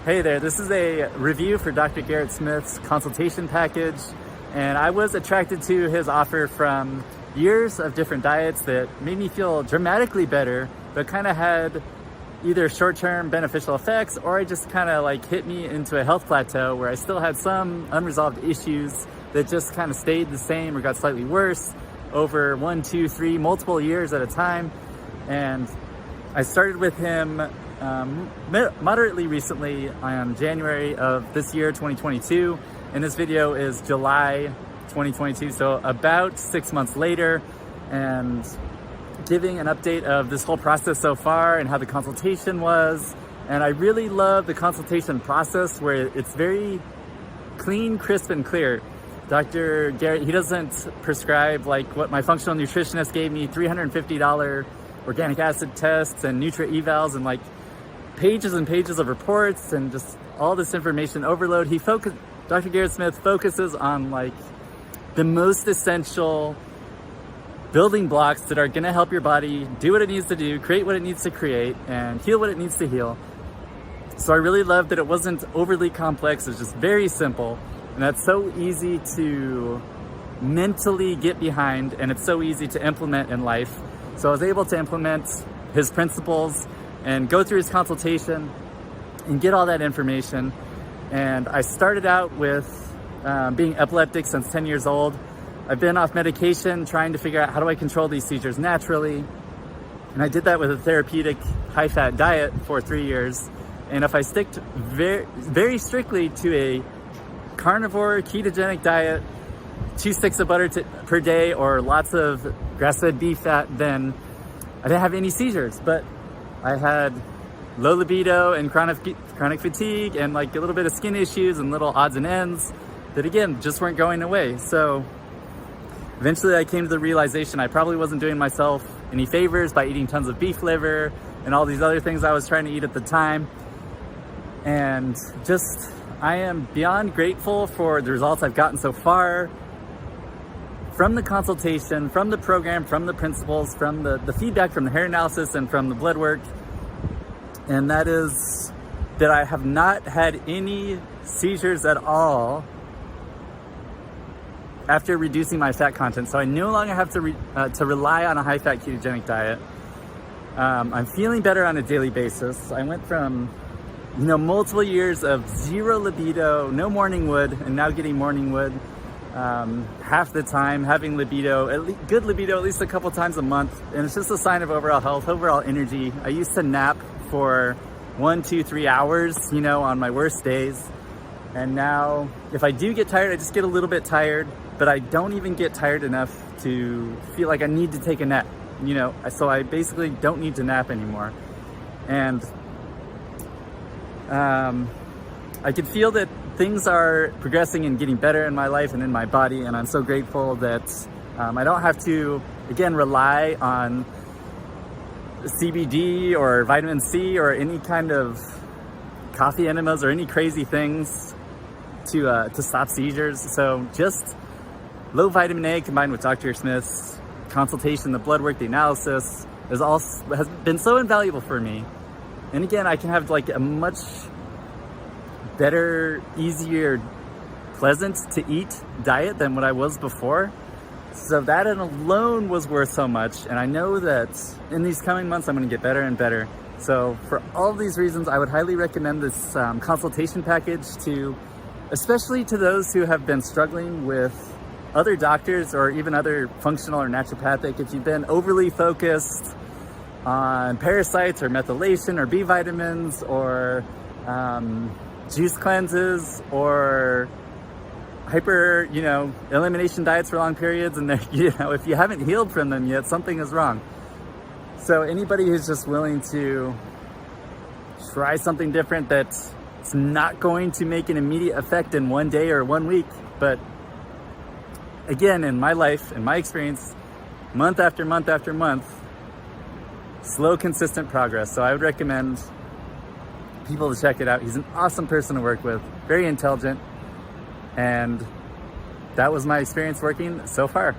Hey there, this is a review for Dr. Garrett Smith's consultation package, and I was attracted to his offer from years of different diets that made me feel dramatically better, but kind of had either short-term beneficial effects, or it just kind of like hit me into a health plateau where I still had some unresolved issues that just kind of stayed the same or got slightly worse over 1, 2, 3, multiple years at a time. And I started with him moderately recently on January of this year, 2022, and this video is July 2022, so about 6 months later, and giving an update of this whole process so far and how the consultation was. And I really love the consultation process where it's very clean, crisp, and clear. Dr. Garrett, he doesn't prescribe like what my functional nutritionist gave me, $350 organic acid tests and Nutri-Evals and like pages and pages of reports and just all this information overload. Dr. Garrett Smith focuses on like the most essential building blocks that are gonna help your body do what it needs to do, create what it needs to create, and heal what it needs to heal. So I really loved that it wasn't overly complex, it's just very simple. And that's so easy to mentally get behind, and it's so easy to implement in life. So I was able to implement his principles and go through his consultation and get all that information. And I started out with being epileptic since 10 years old. I've been off medication trying to figure out how do I control these seizures naturally. And I did that with a therapeutic high-fat diet for 3 years. And if I stick very, very strictly to a carnivore ketogenic diet, 2 sticks of butter per day, or lots of grass-fed beef fat, then I didn't have any seizures. But I had low libido and chronic fatigue and like a little bit of skin issues and little odds and ends that again just weren't going away. So eventually I came to the realization I probably wasn't doing myself any favors by eating tons of beef liver and all these other things I was trying to eat at the time. And just, I am beyond grateful for the results I've gotten so far from the consultation, from the program, from the principles, from the feedback from the hair analysis and from the blood work. And that is that I have not had any seizures at all after reducing my fat content. So I no longer have to rely on a high-fat ketogenic diet. I'm feeling better on a daily basis. I went from multiple years of zero libido, no morning wood, and now getting morning wood half the time, having libido, good libido at least a couple times a month. And it's just a sign of overall health, overall energy. I used to nap for 1, 2, 3 hours, on my worst days. And now if I do get tired, I just get a little bit tired, but I don't even get tired enough to feel like I need to take a nap, so I basically don't need to nap anymore. And I can feel that things are progressing and getting better in my life and in my body, and I'm so grateful that I don't have to, again, rely on CBD or vitamin C or any kind of coffee enemas or any crazy things to stop seizures. So just low vitamin A combined with Dr. Smith's consultation, the blood work, the analysis has been so invaluable for me. And again, I can have like a much better, easier, pleasant to eat diet than what I was before. So that alone was worth so much. And I know that in these coming months, I'm going to get better and better. So for all these reasons, I would highly recommend this consultation package especially to those who have been struggling with other doctors or even other functional or naturopathic. If you've been overly focused on parasites or methylation or B vitamins or juice cleanses or hyper, elimination diets for long periods, and if you haven't healed from them yet, something is wrong. So anybody who's just willing to try something different that's not going to make an immediate effect in 1 day or 1 week, but again, in my life, in my experience, month after month after month, slow, consistent progress. So I would recommend people to check it out. He's an awesome person to work with, very intelligent, and that was my experience working so far.